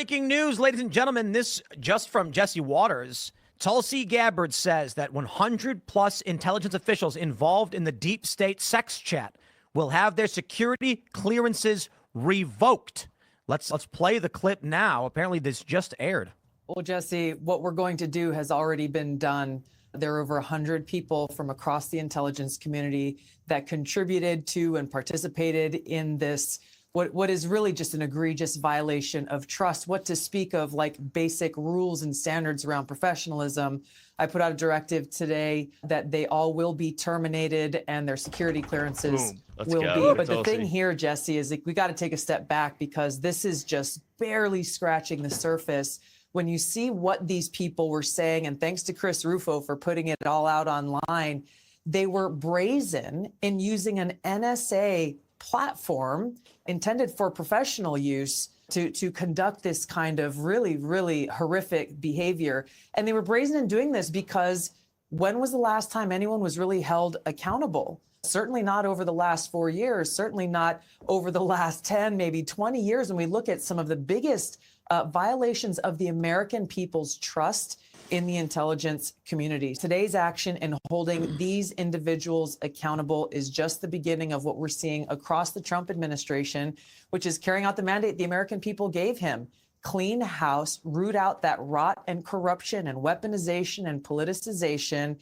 breaking news, ladies and gentlemen. This just from Jesse Waters. Tulsi Gabbard says that 100 plus intelligence officials involved in the deep state sex chat will have their security clearances revoked. Let's play the clip now. Apparently this just aired. Well, Jesse, what we're going to do has already been done. There are over 100 people from across the intelligence community that contributed to and participated in this, what is really just an egregious violation of trust, what to speak of like basic rules and standards around professionalism. I put out a directive today that they all will be terminated and their security clearances will be. But the thing here, Jesse, is like, we got to take a step back because this is just barely scratching the surface. When you see what these people were saying, and thanks to Chris Rufo for putting it all out online, they were brazen in using an NSA platform intended for professional use to conduct this kind of really, really horrific behavior. And they were brazen in doing this because when was the last time anyone was really held accountable? Certainly not over the last 4 years, certainly not over the last 10, maybe 20 years. When we look at some of the biggest violations of the American people's trust in the intelligence community. Today's action in holding these individuals accountable is just the beginning of what we're seeing across the Trump administration, which is carrying out the mandate the American people gave him. Clean house, root out that rot and corruption and weaponization and politicization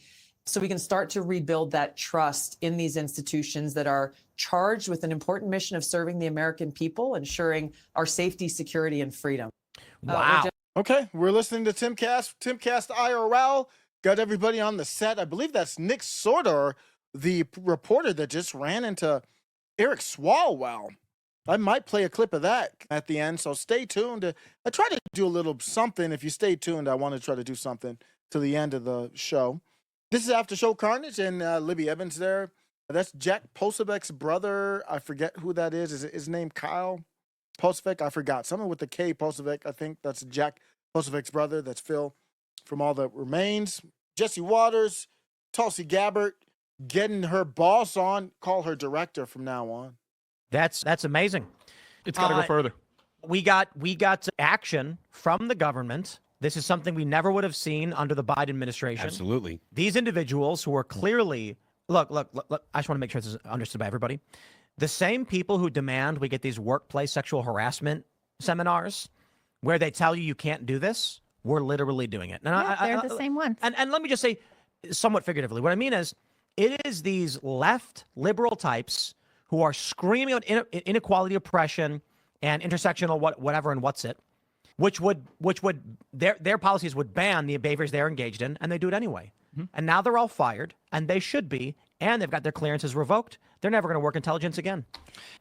so we can start to rebuild that trust in these institutions that are charged with an important mission of serving the American people, ensuring our safety, security, and freedom. Wow. Okay, we're listening to Timcast IRL. Got everybody on the set. I believe that's Nick Sortor, the reporter that just ran into Eric Swalwell. I might play a clip of that at the end, so stay tuned. I try to do a little something. If you stay tuned, I want to try to do something to the end of the show. This is After Show Carnage, and Libby Evans there. That's Jack Posevic's brother. I forget who that is. Is his name Kyle Posevic? I forgot. Someone with the K, Posevic. I think that's Jack Posevic's brother. That's Phil from All That Remains. Jesse Waters, Tulsi Gabbard, getting her boss on. Call her director from now on. That's amazing. It's got to go further. We got action from the government. This is something we never would have seen under the Biden administration. Absolutely. These individuals who are clearly, look, I just want to make sure this is understood by everybody. The same people who demand we get these workplace sexual harassment seminars where they tell you can't do this, we're literally doing it. And they're the same ones. And let me just say, somewhat figuratively, what I mean is, it is these left liberal types who are screaming out inequality, oppression, and intersectional whatever and what's it, which would their policies would ban the behaviors they're engaged in, and they do it anyway. Mm-hmm. And now they're all fired, and they should be, and they've got their clearances revoked. They're never going to work intelligence again.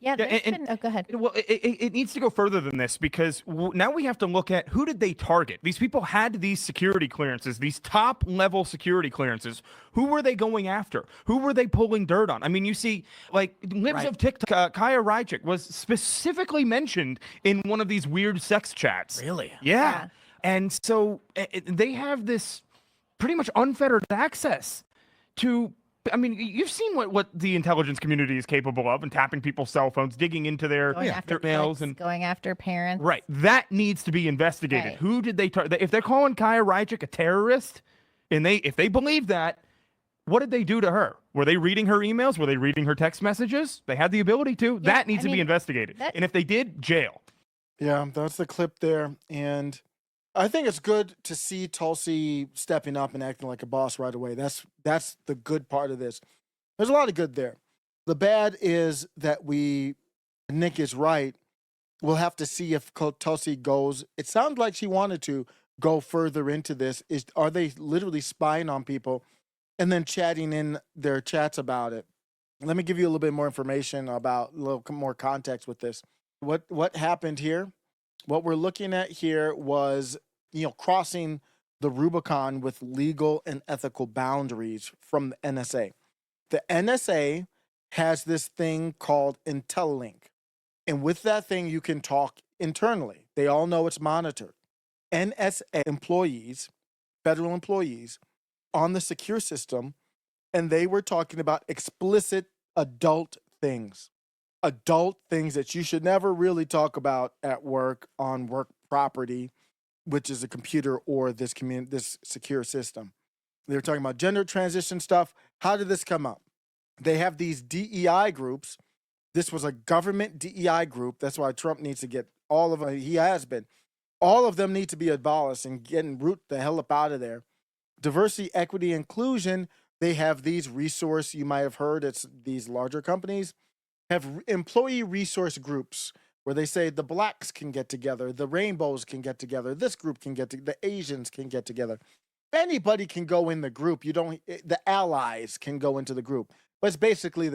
Yeah, go ahead. Well, it needs to go further than this because now we have to look at who did they target. These people had these security clearances, these top-level security clearances. Who were they going after? Who were they pulling dirt on? I mean, you see, like, Libs of TikTok, Kaya Rychik was specifically mentioned in one of these weird sex chats. Really? Yeah. And so they have this pretty much unfettered access to, I mean, you've seen what the intelligence community is capable of, and tapping people's cell phones, digging into their mails, and going after parents. Right. That needs to be investigated. Right. Who did they target? If they're calling Kaya Rychik a terrorist, and if they believe that, what did they do to her? Were they reading her emails? Were they reading her text messages? They had the ability to. Yeah, that needs to be investigated. And if they did, jail. Yeah, that's the clip there. And I think it's good to see Tulsi stepping up and acting like a boss right away. That's the good part of this. There's a lot of good there. The bad is that Nick is right. We'll have to see if Tulsi goes. It sounds like she wanted to go further into this. Are they literally spying on people and then chatting in their chats about it? Let me give you a little bit more information about, a little more context with this. What happened here? What we're looking at here was, crossing the Rubicon with legal and ethical boundaries from the NSA. The NSA has this thing called IntelliLink. And with that thing, you can talk internally. They all know it's monitored. NSA employees, federal employees, on the secure system, and they were talking about explicit adult things that you should never really talk about at work on work property, which is a computer or this secure system. They were talking about gender transition stuff. How did this come up? They have these DEI groups. This was a government DEI group. That's why Trump needs to get all of them. He has been. All of them need to be abolished and root the hell up out of there. Diversity, equity, inclusion. They have these resource, you might have heard, it's these larger companies have employee resource groups where they say the blacks can get together, the rainbows can get together, this group can get together, the Asians can get together. Anybody can go in the group. The allies can go into the group. But it's basically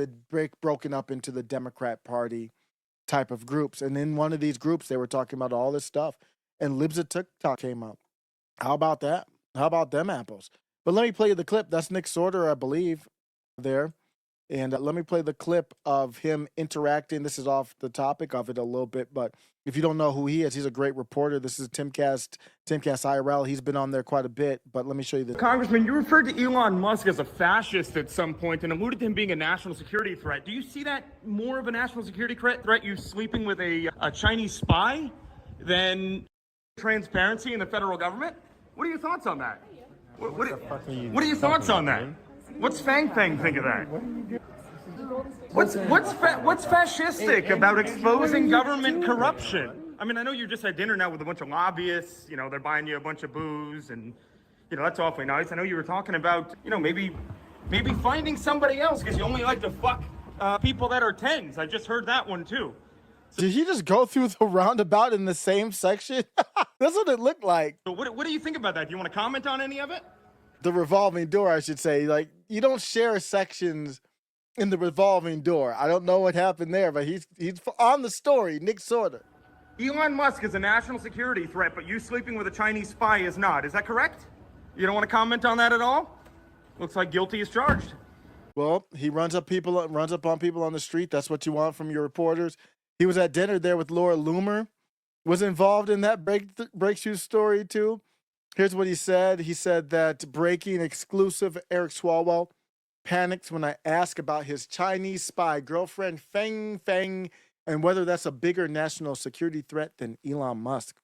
broken up into the Democrat Party type of groups. And in one of these groups, they were talking about all this stuff. And Libs of TikTok came up. How about that? How about them apples? But let me play you the clip. That's Nick Sortor, I believe, there. And let me play the clip of him interacting. This is off the topic of it a little bit, but if you don't know who he is, he's a great reporter. This is Timcast IRL. He's been on there quite a bit, but let me show you this. Congressman, you referred to Elon Musk as a fascist at some point and alluded to him being a national security threat. Do you see that more of a national security threat, you sleeping with a Chinese spy, than transparency in the federal government? What are your thoughts on that? What are your thoughts on that? What's Fang think of that? What's fascistic about exposing government corruption? I mean, I know you're just at dinner now with a bunch of lobbyists. You know, they're buying you a bunch of booze, and you know that's awfully nice. I know you were talking about, you know, maybe finding somebody else because you only like to fuck people that are tens. I just heard that one too. Did he just go through the roundabout in the same section? That's what it looked like. So what do you think about that? Do you want to comment on any of it? The revolving door, I should say. Like, you don't share sections in the revolving door. I don't know what happened there, but he's on the story. Nick Sortor. Elon Musk is a national security threat, but you sleeping with a Chinese spy is not. Is that correct? You don't want to comment on that at all? Looks like guilty as charged. Well, he runs up on people on the street. That's what you want from your reporters. He was at dinner there with Laura Loomer. Was involved in that breakthrough story too. Here's what he said. He said that breaking exclusive Eric Swalwell panics when I ask about his Chinese spy girlfriend, Feng Feng, and whether that's a bigger national security threat than Elon Musk.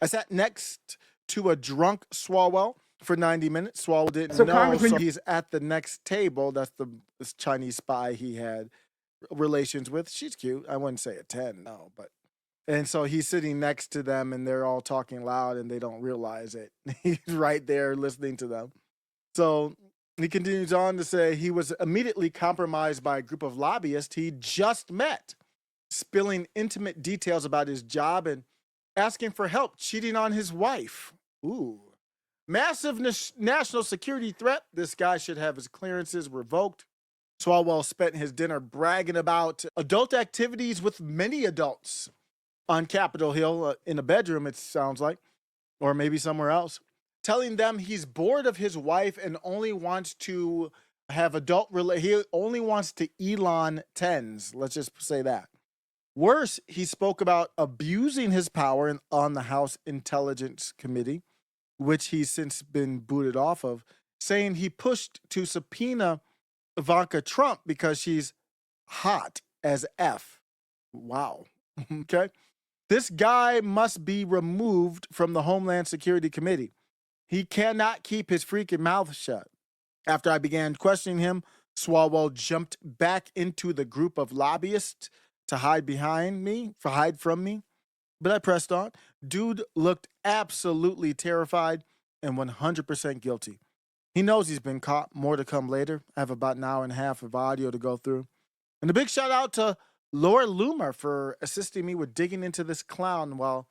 I sat next to a drunk Swalwell for 90 minutes. Swalwell didn't know, so he's at the next table. That's this Chinese spy he had relations with. She's cute. I wouldn't say a 10, no, but. And so he's sitting next to them and they're all talking loud and they don't realize it. He's right there listening to them. So he continues on to say he was immediately compromised by a group of lobbyists he just met, spilling intimate details about his job and asking for help cheating on his wife. Ooh. Massive national security threat. This guy should have his clearances revoked. Swalwell spent his dinner bragging about adult activities with many adults on Capitol Hill in a bedroom, it sounds like, or maybe somewhere else, telling them he's bored of his wife and only wants to have he only wants to Elon tens. Let's just say that. Worse, he spoke about abusing his power on the House Intelligence Committee, which he's since been booted off of, saying he pushed to subpoena Ivanka Trump because she's hot as F. Wow. Okay. This guy must be removed from the Homeland Security Committee. He cannot keep his freaking mouth shut. After I began questioning him, Swalwell jumped back into the group of lobbyists to hide from me. But I pressed on. Dude looked absolutely terrified and 100% guilty. He knows he's been caught. More to come later. I have about an hour and a half of audio to go through. And a big shout out to Laura Loomer for assisting me with digging into this clown while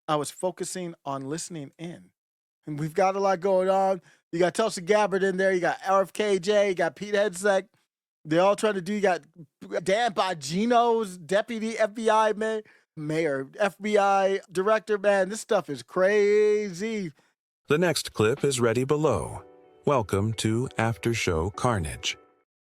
I was focusing on listening in. And we've got a lot going on. You got Tulsi Gabbard in there. You got RFKJ. You got Pete Hegseth. They're all trying to do. You got Dan Bongino's deputy FBI mayor, FBI director. Man, this stuff is crazy. The next clip is ready below. Welcome to After Show Carnage.